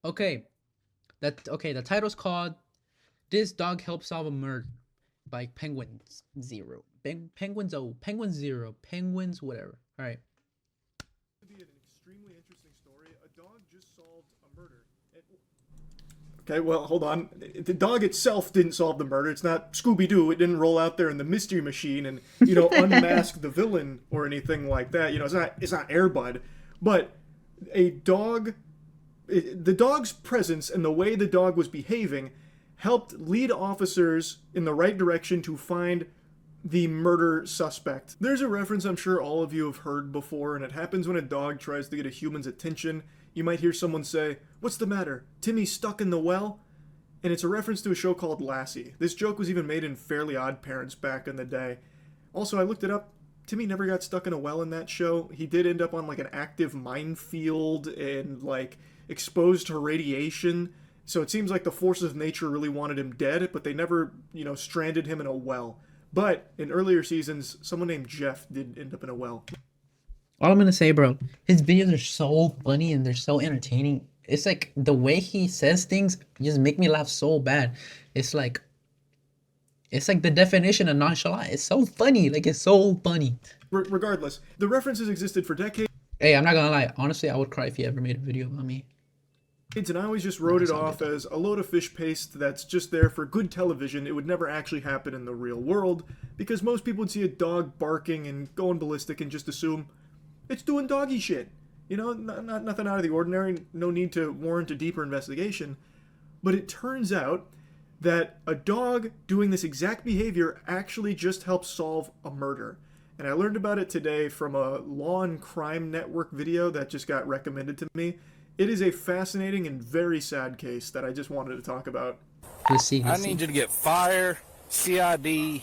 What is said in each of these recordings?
Okay, the title's called "This Dog Helps Solve a Murder" by Penguins Zero. Penguins Zero, Penguins whatever. All right. To be an extremely interesting story. A dog just solved a murder. Okay, well, hold on. The dog itself didn't solve the murder. It's not Scooby Doo. It didn't roll out there in the mystery machine and unmask the villain or anything like that. It's not Air Bud, but a dog. The dog's presence and the way the dog was behaving helped lead officers in the right direction to find the murder suspect. There's a reference I'm sure all of you have heard before, and it happens when a dog tries to get a human's attention. You might hear someone say, "What's the matter? Timmy's stuck in the well?" And it's a reference to a show called Lassie. This joke was even made in Fairly Odd Parents back in the day. Also, I looked it up. Timmy never got stuck in a well in that show. He did end up on like an active minefield and like exposed to radiation. So it seems like the forces of nature really wanted him dead, but they never, stranded him in a well. But in earlier seasons, someone named Jeff did end up in a well. All I'm gonna say, bro, his videos are so funny and they're so entertaining. It's like the way he says things just make me laugh so bad. It's like the definition of nonchalant. It's so funny. Like it's so funny. Regardless, the references existed for decades. Hey, I'm not gonna lie. Honestly, I would cry if he ever made a video about me. And I always just wrote it off as a load of fish paste that's just there for good television. It would never actually happen in the real world, because most people would see a dog barking and going ballistic and just assume it's doing doggy shit. Nothing out of the ordinary, no need to warrant a deeper investigation. But it turns out that a dog doing this exact behavior actually just helps solve a murder. And I learned about it today from a Law and Crime Network video that just got recommended to me. It is a fascinating and very sad case that I just wanted to talk about. Let's see. I need you to get fire, CID,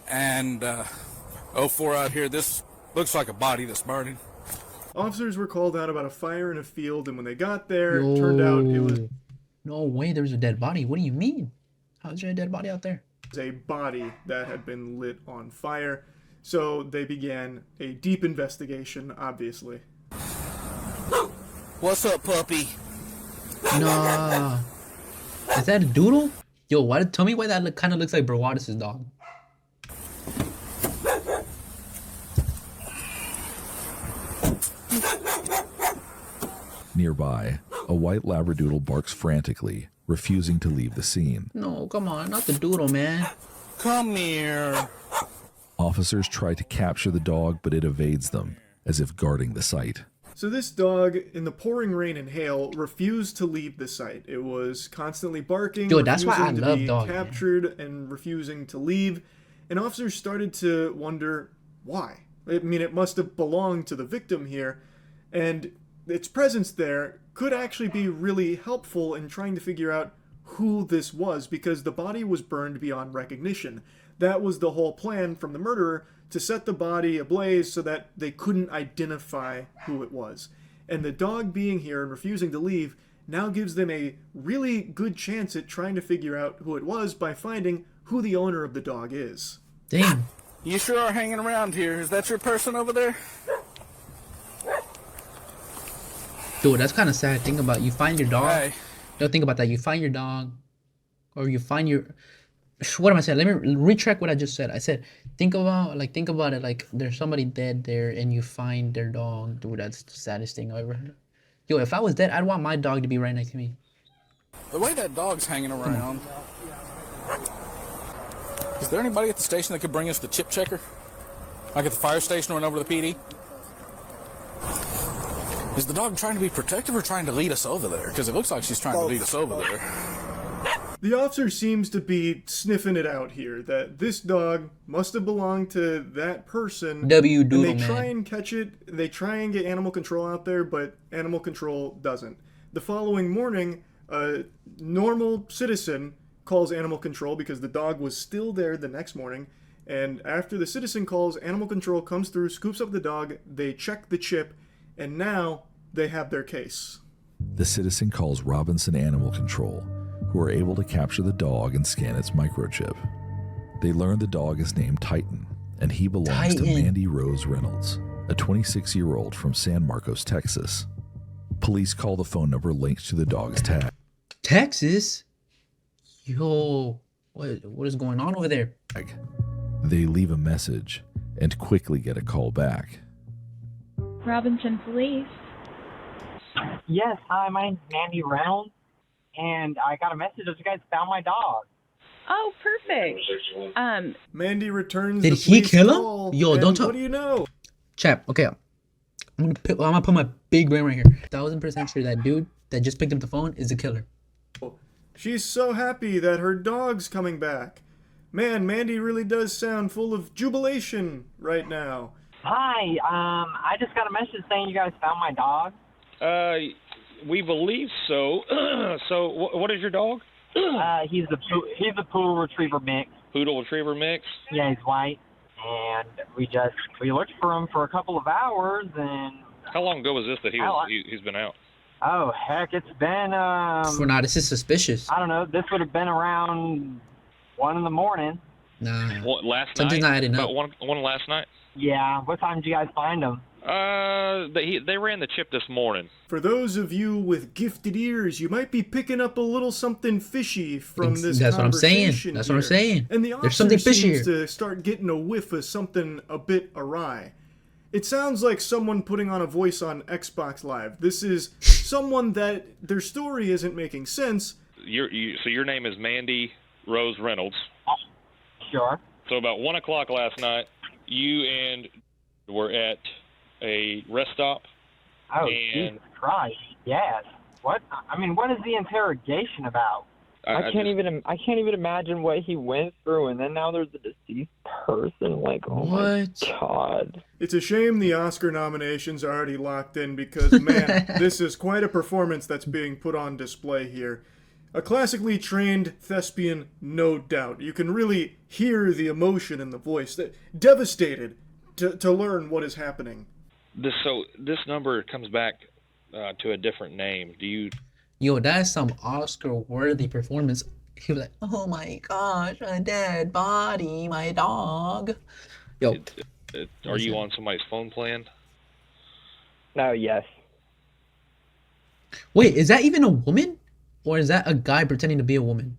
and 04 out here. This looks like a body that's burning. Officers were called out about a fire in a field, and when they got there, it turned out it was... No way, there's a dead body. What do you mean? How's there a dead body out there? A body that had been lit on fire. So they began a deep investigation, obviously. What's up, puppy? Nah. Is that a doodle? Yo, tell me why that kind of looks like Brawadis' dog. Nearby, a white labradoodle barks frantically, refusing to leave the scene. No, come on, not the doodle, man. Come here. Officers try to capture the dog, but it evades them, as if guarding the site. So this dog, in the pouring rain and hail, refused to leave the site. It was constantly barking, Yo, that's why I refusing to love be dogs, captured, and refusing to leave. And officers started to wonder why. I mean, it must have belonged to the victim here, and its presence there could actually be really helpful in trying to figure out who this was, because the body was burned beyond recognition. That was the whole plan from the murderer, to set the body ablaze so that they couldn't identify who it was. And the dog being here and refusing to leave now gives them a really good chance at trying to figure out who it was by finding who the owner of the dog is. Damn. You sure are hanging around here. Is that your person over there? Dude, that's kind of sad. Think about you find your dog. Hey. Don't think about that. You find your dog, or you find your... What am I saying? Let me retract what I just said. I said, think about it like there's somebody dead there and you find their dog. Dude, that's the saddest thing I ever heard. Yo, if I was dead, I'd want my dog to be right next to me. The way that dog's hanging around. Is there anybody at the station that could bring us the chip checker? Like at the fire station or over to the PD? Is the dog trying to be protective or trying to lead us over there? Because it looks like she's trying to lead us over there. The officer seems to be sniffing it out here, that this dog must have belonged to that person. W And Doodle they try Man. and catch it, they try and get animal control out there, but animal control doesn't. The following morning, a normal citizen calls animal control because the dog was still there the next morning, and after the citizen calls, animal control comes through, scoops up the dog, they check the chip, and now they have their case. The citizen calls Robinson Animal Control, who are able to capture the dog and scan its microchip. They learn the dog is named Titan, and he belongs to Mandy Rose Reynolds, a 26-year-old from San Marcos, Texas. Police call the phone number linked to the dog's tag. Texas? Yo, what is going on over there? They leave a message and quickly get a call back. Robinson Police. Yes, hi, my name's Mandy Reynolds, and I got a message that you guys found my dog. Oh, perfect. Mandy returns Did the he police kill him? call, Yo, and don't talk. What do you know? Chap, okay. I'm gonna put my big brain right here. 1000% sure that dude that just picked up the phone is the killer. She's so happy that her dog's coming back. Man, Mandy really does sound full of jubilation right now. Hi, I just got a message saying you guys found my dog. We believe so. So, what is your dog? He's a poodle retriever mix. Poodle retriever mix? Yeah, he's white. And we looked for him for a couple of hours, and How long ago was this that he's been out? oh heck, it's been For now, this is suspicious. I don't know. This would have been around 1 in the morning. Nah. What, last Something's night? not adding up. About one last night? Yeah. What time did you guys find him? They ran the chip this morning. For those of you with gifted ears, you might be picking up a little something fishy from this That's what I'm saying. conversation That's what I'm here. saying. And the There's officer something fishy seems here. to start getting a whiff of something a bit awry. It sounds like someone putting on a voice on Xbox Live. This is someone that their story isn't making sense. So your name is Mandy Rose Reynolds. Sure. So about 1 o'clock last night, you and were at a rest stop. Oh, And- Jesus Christ! Yes. What? I mean, what is the interrogation about? I can't even imagine what he went through, and then now there's a deceased person. Like, oh my What? God. It's a shame the Oscar nominations are already locked in because, man, this is quite a performance that's being put on display here. A classically trained thespian, no doubt. You can really hear the emotion in the voice. Devastated to learn what is happening. This number comes back to a different name. Do you? Yo, that's some Oscar-worthy performance. He was like, "Oh my gosh, a dead body, my dog." Yo, Are you on somebody's phone plan? No, yes. wait, is that even a woman, or is that a guy pretending to be a woman?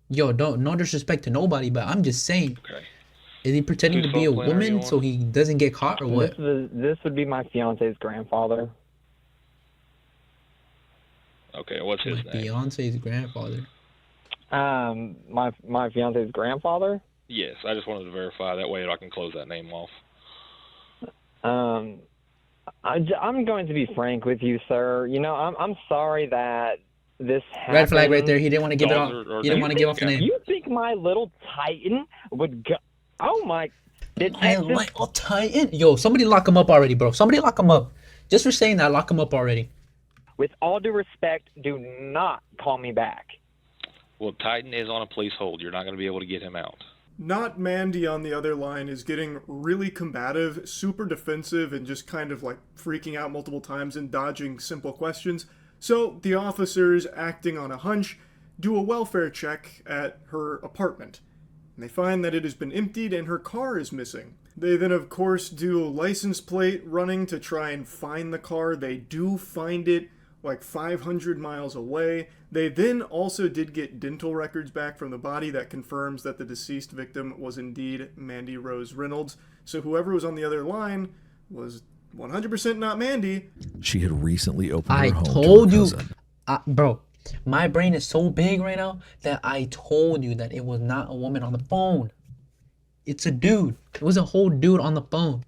Yo, no disrespect to nobody, but I'm just saying, Okay. is he pretending Whose to be a phone plan are you woman on? so he doesn't get caught, or what? This would be my fiance's grandfather. Okay. What's his My name? Beyonce's grandfather. My fiance's grandfather. Yes, I just wanted to verify. That way I can close that name off. I'm going to be frank with you, sir. You know, I'm sorry that this happened. Red flag right there. He didn't want to give it Dogs off. are He didn't want to give off the name. You think my little Titan would go? Oh my! My Detective, little Titan. Yo, somebody lock him up already, bro. Somebody lock him up. Just for saying that, lock him up already. with all due respect, do not call me back. Well, Titan is on a police hold. You're not going to be able to get him out. Not Mandy on the other line is getting really combative, super defensive, and just kind of like freaking out multiple times and dodging simple questions. So the officers, acting on a hunch, do a welfare check at her apartment. And they find that it has been emptied and her car is missing. They then, of course, do a license plate running to try and find the car. They do find it like 500 miles away. They then also did get dental records back from the body that confirms that the deceased victim was indeed Mandy Rose Reynolds. So whoever was on the other line was 100% not Mandy. She had recently opened I her home told to her you, cousin. bro. My brain is so big right now that I told you that it was not a woman on the phone. It's a dude. It was a whole dude on the phone.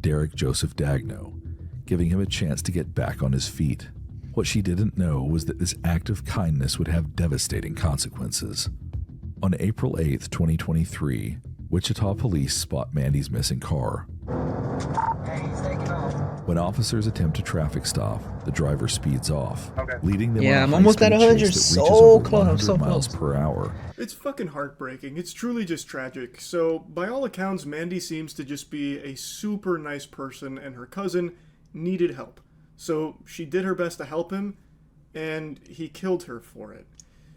Derek Joseph Dagno, giving him a chance to get back on his feet. What she didn't know was that this act of kindness would have devastating consequences. On April 8th, 2023, Wichita police spot Mandy's missing car. When officers attempt a traffic stop, the driver speeds off, leading them Yeah, on I'm a almost at high-speed 100, chase that reaches so over close, I'm 100 so miles close. per hour. It's fucking heartbreaking. It's truly just tragic. So, by all accounts, Mandy seems to just be a super nice person, and her cousin needed help. So, she did her best to help him, and he killed her for it.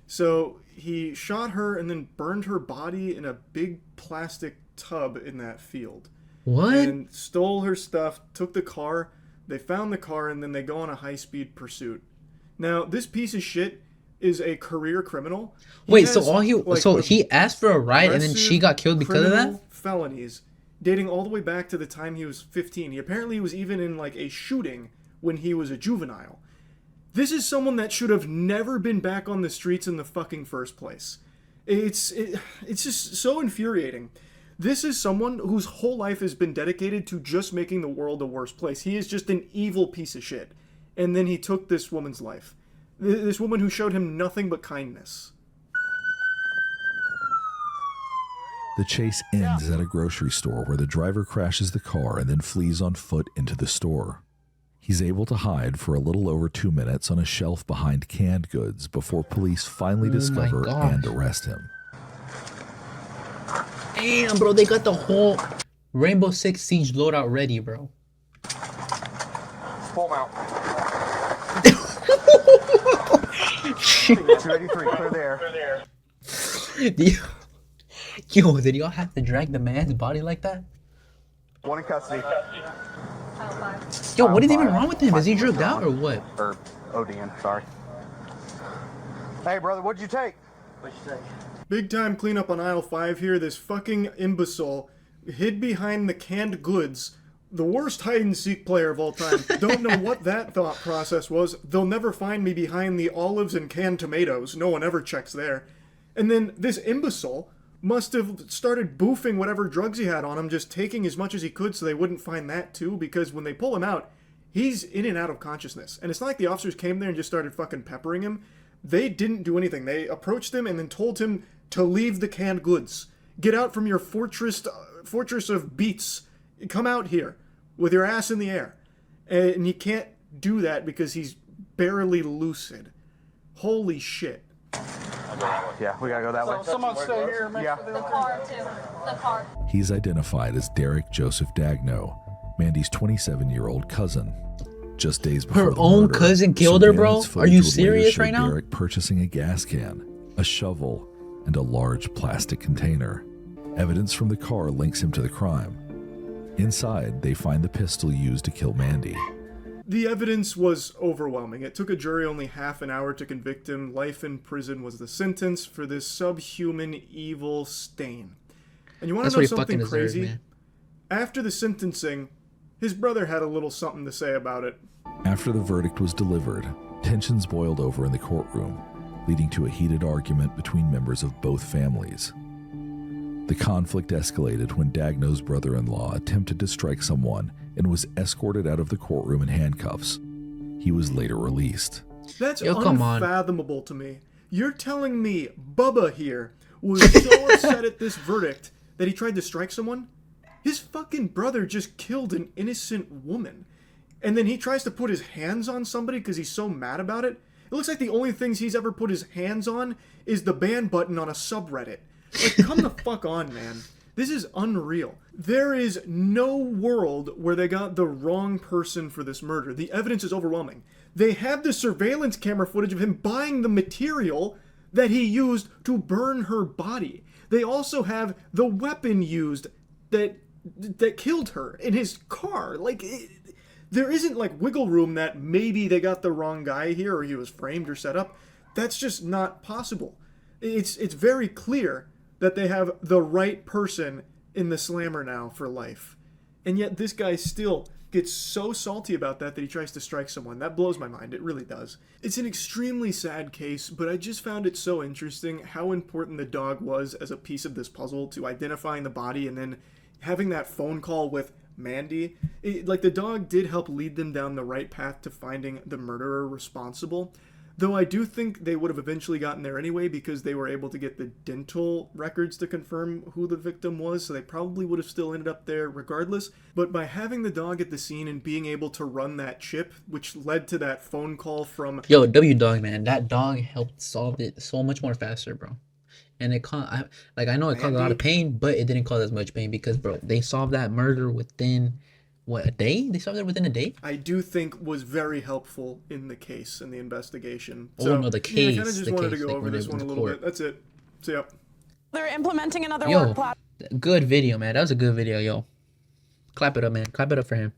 So, he shot her and then burned her body in a big plastic tub in that field. What? And stole her stuff, took the car. They found the car, and then they go on a high-speed pursuit. Now, this piece of shit is a career criminal. Wait, so he asked for a ride and then she got killed because of that? Felonies dating all the way back to the time he was 15. He apparently was even in like a shooting when he was a juvenile. This is someone that should have never been back on the streets in the fucking first place. It's just so infuriating. This is someone whose whole life has been dedicated to just making the world a worse place. He is just an evil piece of shit. And then he took this woman's life. This woman who showed him nothing but kindness. The chase ends at a grocery store where the driver crashes the car and then flees on foot into the store. He's able to hide for a little over 2 minutes on a shelf behind canned goods before police finally discover and arrest him. Damn, bro, they got the whole Rainbow Six Siege loadout ready, bro. Pull him out. 283, clear there. Yo, did y'all have to drag the man's body like that? One in custody. Yo, what is even wrong with him? Is he drugged out or what? Or ODN, sorry. Hey, brother, what'd you take? What'd you take? Big time cleanup on aisle 5 here. This fucking imbecile hid behind the canned goods. The worst hide-and-seek player of all time. Don't know what that thought process was. They'll never find me behind the olives and canned tomatoes. No one ever checks there. And then this imbecile must have started boofing whatever drugs he had on him, just taking as much as he could so they wouldn't find that too, because when they pull him out, he's in and out of consciousness. And it's not like the officers came there and just started fucking peppering him. They didn't do anything. They approached him and then told him to leave the canned goods. Get out from your fortress of beets. Come out here with your ass in the air. And he can't do that because he's barely lucid. Holy shit. Yeah, we gotta go that way. Someone stay here. Yeah. The car, too. The car. He's identified as Derek Joseph Dagno, Mandy's 27-year-old cousin. Just days before her own murder, cousin killed her, bro? Are you serious right now? Derek purchasing a gas can, a shovel, and a large plastic container. Evidence from the car links him to the crime. Inside, they find the pistol used to kill Mandy. The evidence was overwhelming. It took a jury only half an hour to convict him. Life in prison was the sentence for this subhuman evil stain. And you want to know something crazy? After the sentencing, his brother had a little something to say about it. After the verdict was delivered, tensions boiled over in the courtroom, leading to a heated argument between members of both families. The conflict escalated when Dagno's brother-in-law attempted to strike someone and was escorted out of the courtroom in handcuffs. He was later released. That's unfathomable to me. You're telling me Bubba here was so upset at this verdict that he tried to strike someone? His fucking brother just killed an innocent woman. And then he tries to put his hands on somebody because he's so mad about it? It looks like the only things he's ever put his hands on is the ban button on a subreddit. Like, come the fuck on, man. This is unreal. There is no world where they got the wrong person for this murder. The evidence is overwhelming. They have the surveillance camera footage of him buying the material that he used to burn her body. They also have the weapon used that killed her in his car. Like, there isn't like wiggle room that maybe they got the wrong guy here or he was framed or set up. That's just not possible. It's very clear that they have the right person in the slammer now for life. And yet this guy still gets so salty about that he tries to strike someone. That blows my mind. It really does. It's an extremely sad case, but I just found it so interesting how important the dog was as a piece of this puzzle to identifying the body and then having that phone call with Mandy. Like, the dog did help lead them down the right path to finding the murderer responsible. Though I do think they would have eventually gotten there anyway because they were able to get the dental records to confirm who the victim was, so they probably would have still ended up there regardless. But by having the dog at the scene and being able to run that chip, which led to that phone call from... Yo, W-Dog, man. That dog helped solve it so much more faster, bro. And it caused... I know it caused a lot of pain, but it didn't cause as much pain because, bro, they solved that murder within... What, a day? They solved it within a day? I do think was very helpful in the case and the investigation. So, no, the case. I kind of just wanted to go over this one a little bit. That's it. So, yeah. They're implementing another work platform. Good video, man. That was a good video, yo. Clap it up, man. Clap it up for him.